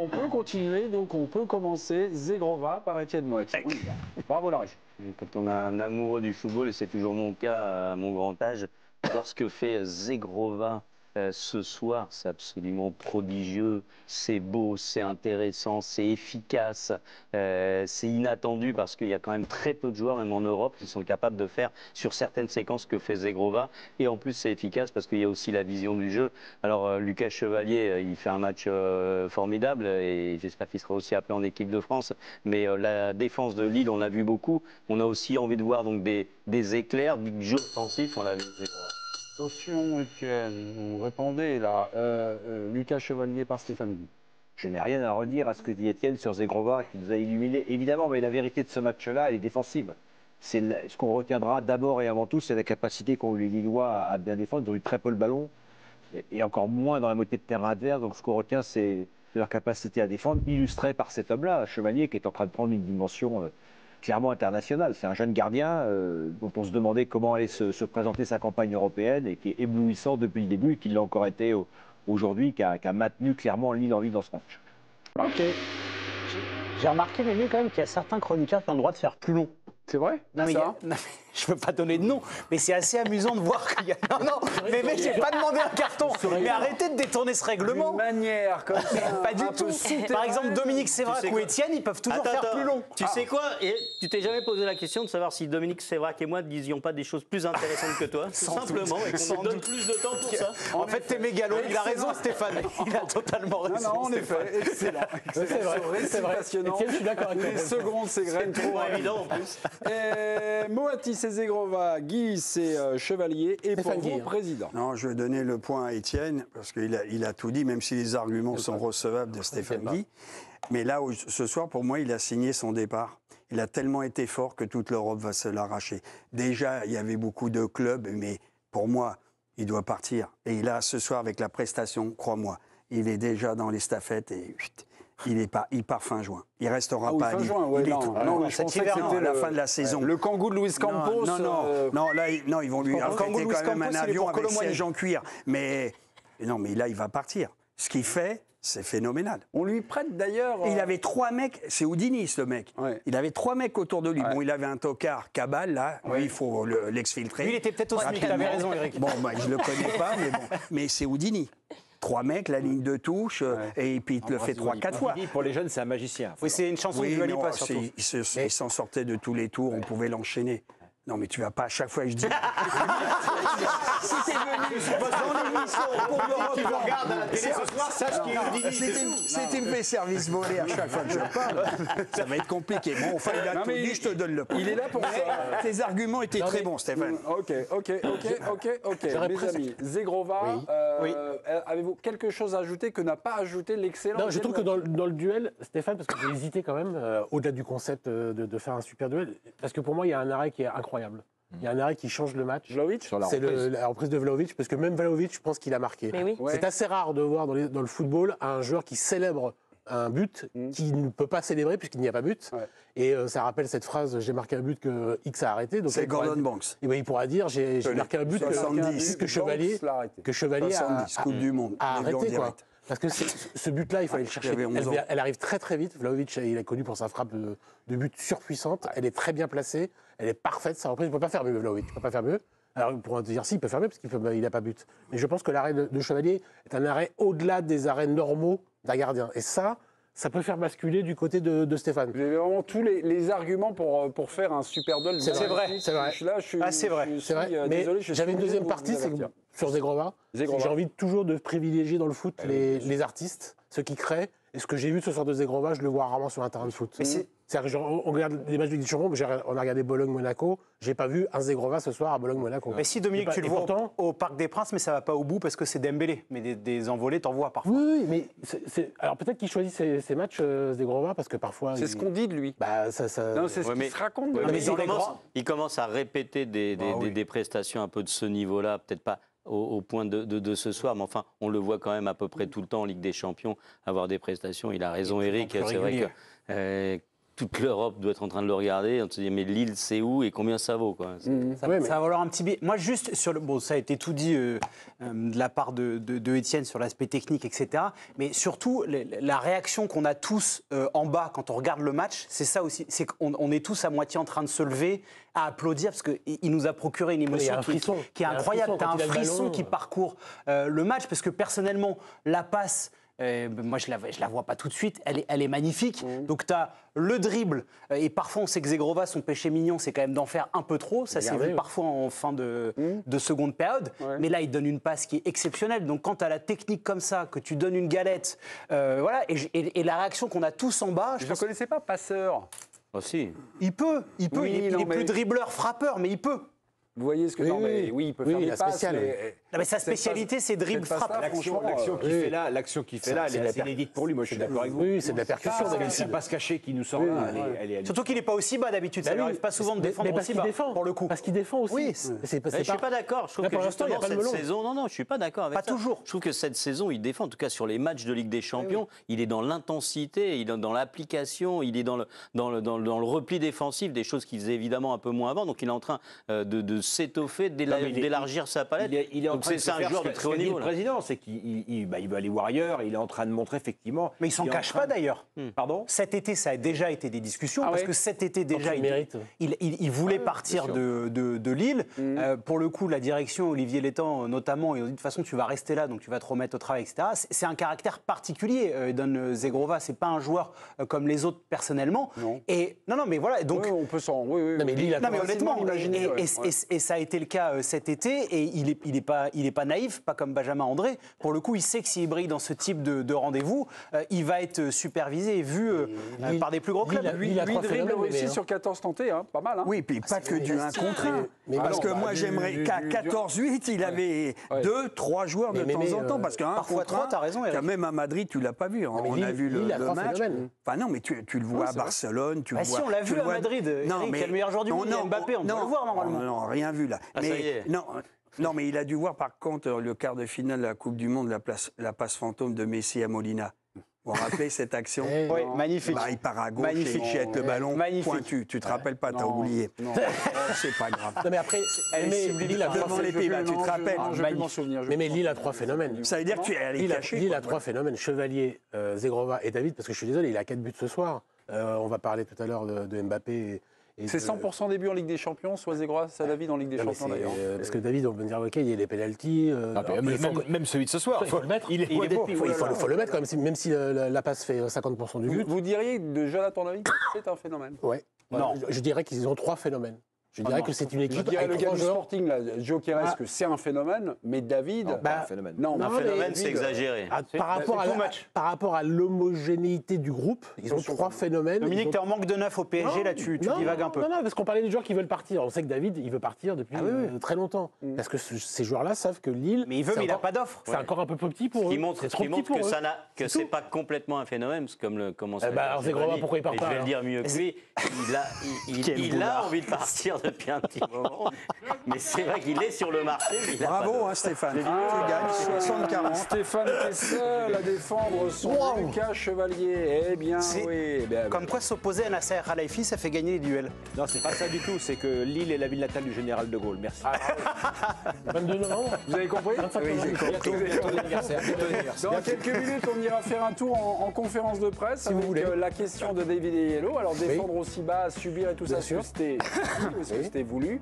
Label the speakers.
Speaker 1: On peut continuer, donc on peut commencer Zegrova par Étienne Moët.
Speaker 2: Oui. Bravo Larry. Quand on a un amoureux du football, et c'est toujours mon cas à mon grand âge, voir ce que fait Zegrova ce soir, c'est absolument prodigieux, c'est beau, c'est intéressant, c'est efficace, c'est inattendu parce qu'il y a quand même très peu de joueurs, même en Europe, qui sont capables de faire sur certaines séquences que fait Zegrova. Et en plus, c'est efficace parce qu'il y a aussi la vision du jeu. Alors, Lucas Chevalier, il fait un match formidable et j'espère qu'il sera aussi appelé en équipe de France. Mais la défense de Lille, on l'a vu beaucoup. On a aussi envie de voir donc des éclairs, du jeu offensif, on l'a vu.
Speaker 1: Attention, Étienne, vous répondez là. Lucas Chevalier par Stéphane Guy.
Speaker 3: Je n'ai rien à redire à ce que dit Étienne sur Zegrova, qui nous a illuminé. Évidemment, mais la vérité de ce match-là, elle est défensive. Ce qu'on retiendra d'abord et avant tout, c'est la capacité qu'ont eu les Lillois à bien défendre. Ils ont eu très peu le ballon, et encore moins dans la moitié de terrain adverse. Donc ce qu'on retient, c'est leur capacité à défendre, illustrée par cet homme-là, Chevalier, qui est en train de prendre une dimension clairement internationale. C'est un jeune gardien dont on se demandait comment allait se présenter sa campagne européenne et qui est éblouissant depuis le début et qui l'a encore été aujourd'hui, qui a maintenu clairement Lille en vie dans ce match.
Speaker 1: Ok.
Speaker 4: J'ai remarqué, mais quand même, qu'il y a certains chroniqueurs qui ont le droit de faire plus long.
Speaker 1: C'est vrai?
Speaker 4: Non, mais, je ne veux pas donner de nom, mais c'est assez amusant de voir qu'il y a. Non, mais mec, j'ai pas demandé un carton. Mais arrêtez de détourner ce règlement.
Speaker 1: D'une manière comme ça.
Speaker 4: Pas du tout. Par exemple, Dominique Sévrac ou Étienne, ils peuvent toujours faire plus long.
Speaker 2: Tu sais quoi? Et tu t'es jamais posé la question de savoir si Dominique Sévrac et moi ne disions pas des choses plus intéressantes que toi? Tout simplement, et qu'on nous donne plus de temps pour ça.
Speaker 4: En fait, t'es mégalo. Il a raison, Stéphane. Il a totalement raison.
Speaker 1: Non, en effet, excellent.
Speaker 4: C'est vrai.
Speaker 1: Passionnant.
Speaker 4: Étienne, je suis d'accord avec toi.
Speaker 1: Les secondes, c'est
Speaker 2: C'est trop évident en plus.
Speaker 1: Moati, c'est Zegrova, Guy, c'est Chevalier, et pour vous, président.
Speaker 5: Non, je vais donner le point à Étienne, parce qu'il a tout dit, même si les arguments sont recevables de Stéphane Guy. Mais là, ce soir, pour moi, il a signé son départ. Il a tellement été fort que toute l'Europe va se l'arracher. Déjà, il y avait beaucoup de clubs, mais pour moi, il doit partir. Et là, ce soir, avec la prestation, crois-moi, il est déjà dans les stafettes et... Il part fin juin. Il restera pas à Lille.
Speaker 1: Juin, ouais, non, je pensais que c'était
Speaker 5: la fin de la saison.
Speaker 1: Le Kangoo de Luis Campos.
Speaker 5: Non, là, ils vont lui affréter quand même un avion avec siège en cuir. Mais là, il va partir. Ce qu'il fait, c'est phénoménal.
Speaker 1: On lui prête d'ailleurs.
Speaker 5: Il avait 3 mecs, c'est Houdini ce mec. Ouais. Il avait 3 mecs autour de lui. Ouais. Bon, il avait un tocard, Cabal, là. Ouais. Lui, il faut l'exfiltrer.
Speaker 4: Lui, il était peut-être au SMIC, t'avais raison, Eric.
Speaker 5: Bon, je le connais pas, mais c'est Houdini. 3 mecs, la ligne de touche, et puis il te le fait 3-4 fois.
Speaker 3: Pour les jeunes, c'est un magicien.
Speaker 4: Oui, c'est une chanson de Dua Lipa, surtout.
Speaker 5: Il s'en sortait de tous les tours, on pouvait l'enchaîner. Non, mais tu vas pas à chaque fois que je dis.
Speaker 2: Si t'es venu dans l'émission pour l'Europe, tu regardes à la télé ce soir, sache qu'il est Houdini.
Speaker 5: Si tu me fais service volé à chaque fois que je parle, ça va être compliqué. Bon, enfin, il a tout dit, je te donne le point.
Speaker 1: Il est là pour ça.
Speaker 5: Tes arguments étaient très bons, Stéphane.
Speaker 1: Ok. Mes amis, Zegrova, avez-vous quelque chose à ajouter que n'a pas ajouté l'excellent?
Speaker 6: Non, je trouve que dans le duel, Stéphane, parce que j'ai hésité quand même, au-delà du concept de faire un super duel, parce que pour moi, il y a un arrêt qui est incroyable. Il y a un arrêt qui change le match.
Speaker 1: Vlahovic,
Speaker 6: c'est la reprise de Vlahovic, parce que même Vlahovic, je pense qu'il a marqué.
Speaker 7: Oui.
Speaker 6: C'est assez rare de voir dans le football un joueur qui célèbre un but qui ne peut pas célébrer puisqu'il n'y a pas but. Ouais. Et ça rappelle cette phrase, j'ai marqué un but que X a arrêté.
Speaker 5: C'est Gordon Banks.
Speaker 6: Il pourra dire, j'ai marqué un but que Chevalier
Speaker 5: Coupe du Monde,
Speaker 6: a arrêté. Parce que ce but-là, il faut aller le chercher. Elle arrive très très vite. Vlahovic, il est connu pour sa frappe de but surpuissante. Elle est très bien placée. Elle est parfaite. Sa reprise, il ne peut pas faire mieux, Vlahovic. Il ne peut pas faire mieux. Alors, on pourrait dire si, il peut faire mieux parce qu'il n'a pas but. Mais je pense que l'arrêt de Chevalier est un arrêt au-delà des arrêts normaux d'un gardien. Et ça peut faire basculer du côté de Stéphane.
Speaker 1: Vous avez vraiment tous les arguments pour faire un super duel.
Speaker 4: C'est vrai.
Speaker 1: C'est vrai.
Speaker 6: Mais j'avais une deuxième partie, c'est sur Zegrova. J'ai envie toujours de privilégier dans le foot les artistes, ceux qui créent. Et ce que j'ai vu ce soir de Zegrova, je le vois rarement sur un terrain de foot. On regarde les matchs de Ligue des Champions, on a regardé Bologne-Monaco, j'ai pas vu un Zegrova ce soir à Bologne-Monaco.
Speaker 4: Mais si, Dominique, tu le vois au Parc des Princes, mais ça va pas au bout parce que c'est Dembélé. Mais des envolées, t'en vois parfois.
Speaker 6: Oui, mais alors peut-être qu'il choisit ses matchs, Zegrova, parce que parfois...
Speaker 1: C'est ce qu'on dit de lui.
Speaker 6: Non,
Speaker 1: c'est ce qui se raconte.
Speaker 2: Il commence à répéter des prestations un peu de ce niveau-là, peut-être pas au point de ce soir, mais enfin, on le voit quand même à peu près tout le temps en Ligue des Champions, avoir des prestations. Il a raison, Eric, c'est vrai que toute l'Europe doit être en train de le regarder. On se dit, mais Lille, c'est où et combien ça vaut, quoi.
Speaker 4: Ça va valoir un petit billet. Moi, juste sur le. Bon, ça a été tout dit de la part de Étienne sur l'aspect technique, etc. Mais surtout, la réaction qu'on a tous en bas quand on regarde le match, c'est ça aussi. C'est qu'on est tous à moitié en train de se lever, à applaudir, parce qu'il nous a procuré une émotion qui est incroyable. Tu as un frisson qui parcourt le match, parce que personnellement, la passe. Moi, je la vois pas tout de suite. Elle est magnifique. Donc, tu as le dribble. Et parfois, on sait que Zegrova, son péché mignon, c'est quand même d'en faire un peu trop. Ça s'est vu parfois en fin de seconde période. Ouais. Mais là, il donne une passe qui est exceptionnelle. Donc, quand tu as la technique comme ça, que tu donnes une galette, voilà. Et la réaction qu'on a tous en bas.
Speaker 1: Je ne connaissais pas, Passeur.
Speaker 2: Ah, si.
Speaker 4: Il peut. Oui, il est plus dribbleur, frappeur, mais il peut.
Speaker 1: Vous voyez ce que oui, il peut faire des passes.
Speaker 4: Mais sa spécialité, c'est dribble frappe.
Speaker 3: L'action qu'il fait là, elle est inédite pour lui. Moi, je suis d'accord avec vous.
Speaker 6: Oui, c'est de la percussion.
Speaker 3: C'est la passe cachée qui nous sort là.
Speaker 4: Surtout qu'il n'est pas aussi bas d'habitude. Ça ne lui arrive pas souvent de défendre aussi bas, pour le coup.
Speaker 6: Parce qu'il défend aussi.
Speaker 4: Oui.
Speaker 2: Je ne suis pas d'accord. Je trouve que justement cette saison, non, je ne suis pas d'accord avec ça.
Speaker 4: Pas toujours.
Speaker 2: Je trouve que cette saison, il défend. En tout cas, sur les matchs de Ligue des Champions, il est dans l'intensité, il est dans l'application, il est dans le repli défensif, des choses qu'il faisait évidemment un peu moins avant. Donc, il est en train de s'étoffer, d'élargir sa palette. Donc, c'est un joueur de très haut niveau.
Speaker 3: Le président, c'est qu'il veut aller voir ailleurs. Il est en train de montrer effectivement.
Speaker 4: Mais il s'en cache pas d'ailleurs.
Speaker 3: Pardon ?
Speaker 4: Cet été, ça a déjà été des discussions parce que cet été déjà, il voulait partir de Lille. Pour le coup, la direction, Olivier Létang notamment, il a dit de toute façon, tu vas rester là, donc tu vas te remettre au travail, etc. C'est un caractère particulier. Eden Zegrova, c'est pas un joueur comme les autres personnellement. Et non, mais voilà. Donc
Speaker 1: on peut s'en. Oui.
Speaker 4: Non, mais honnêtement, et ça a été le cas cet été. Et il est pas naïf, pas comme Benjamin André. Pour le coup, il sait que s'il brille dans ce type de rendez-vous, il va être supervisé et vu par des plus gros clubs.
Speaker 1: Lui dribble aussi sur 14 tentés, pas mal.
Speaker 5: Oui, puis pas que du 1 contre 1. Parce que moi, j'aimerais qu'à 14-8, il avait 2-3 joueurs de temps en temps. Parce qu'un
Speaker 4: parfois 3, t'as raison, Eric.
Speaker 5: Même à Madrid, tu l'as pas vu. On a vu le match. Enfin non, mais tu le vois à Barcelone.
Speaker 4: Si, on l'a vu à Madrid. Eric, il y a le meilleur joueur du monde, Mbappé, on doit le voir normalement.
Speaker 5: Non, rien vu là. Non, mais il a dû voir par contre le quart de finale de la Coupe du Monde, la passe fantôme de Messi à Molina. Vous vous rappelez cette action?
Speaker 4: Oui, magnifique.
Speaker 5: Il part à gauche et il jette le ballon pointu. Tu te rappelles pas, t'as oublié.
Speaker 1: Non,
Speaker 5: c'est pas grave.
Speaker 6: Non, mais après, Lille a
Speaker 5: devant les Pays-Bas, tu te rappelles?
Speaker 1: Je vais m'en souvenir.
Speaker 6: Mais Lille a 3 phénomènes.
Speaker 5: Ça veut dire que tu es allé cacher.
Speaker 6: Lille a 3 phénomènes, Chevalier, Zegrova et David, parce que je suis désolé, il a 4 buts ce soir. On va parler tout à l'heure de Mbappé.
Speaker 1: C'est 100% des buts en Ligue des Champions, soit Zegrova, soit David en Ligue des Champions d'ailleurs.
Speaker 6: Parce que David, on peut dire, ok, il y a les pénaltys.
Speaker 3: Même celui de ce soir.
Speaker 6: Il faut le mettre. Il faut le mettre quand même, si la passe fait 50% du but.
Speaker 1: Vous diriez de Jonathan David que c'est un phénomène?
Speaker 6: Ouais. Non. Je dirais qu'ils ont 3 phénomènes. Je dirais que c'est une équipe.
Speaker 1: Je dirais le gars du Sporting, là, Jokeres, que c'est un phénomène, mais David.
Speaker 3: Non, pas un phénomène.
Speaker 2: Non, un phénomène, c'est exagéré.
Speaker 6: Par rapport à l'homogénéité du groupe, ils ont 3 phénomènes.
Speaker 4: Dominique, tu es en manque de 9 au PSG, là, tu divagues un peu.
Speaker 6: Non, parce qu'on parlait des joueurs qui veulent partir. On sait que David, il veut partir depuis très longtemps. Parce que ces joueurs-là savent que Lille.
Speaker 4: Mais il veut, mais il n'a pas d'offre.
Speaker 6: C'est encore un peu petit pour eux.
Speaker 2: Ce qui montre que c'est pas complètement un phénomène, comme commence à dire.
Speaker 6: Alors Zegrova, pourquoi il part pas?
Speaker 2: Je vais le dire mieux que lui. Il a envie de partir depuis un petit moment. Mais c'est vrai qu'il est sur le marché.
Speaker 5: Bravo, Stéphane. Tu gagnes 60-40.
Speaker 1: Stéphane était seul à défendre son Lucas Chevalier. Eh bien, oui.
Speaker 4: Comme quoi s'opposer à Nasser Khelaïfi, ça fait gagner les duels.
Speaker 3: Non, c'est pas ça du tout. C'est que Lille est la ville natale du général de Gaulle. Merci.
Speaker 6: 22 novembre.
Speaker 1: Vous avez compris?
Speaker 6: Oui, j'ai compris.
Speaker 1: Dans quelques minutes, on ira faire un tour en conférence de presse avec la question de David Aiello. Alors, défendre aussi bas, subir et tout ça, est-ce que c'était voulu?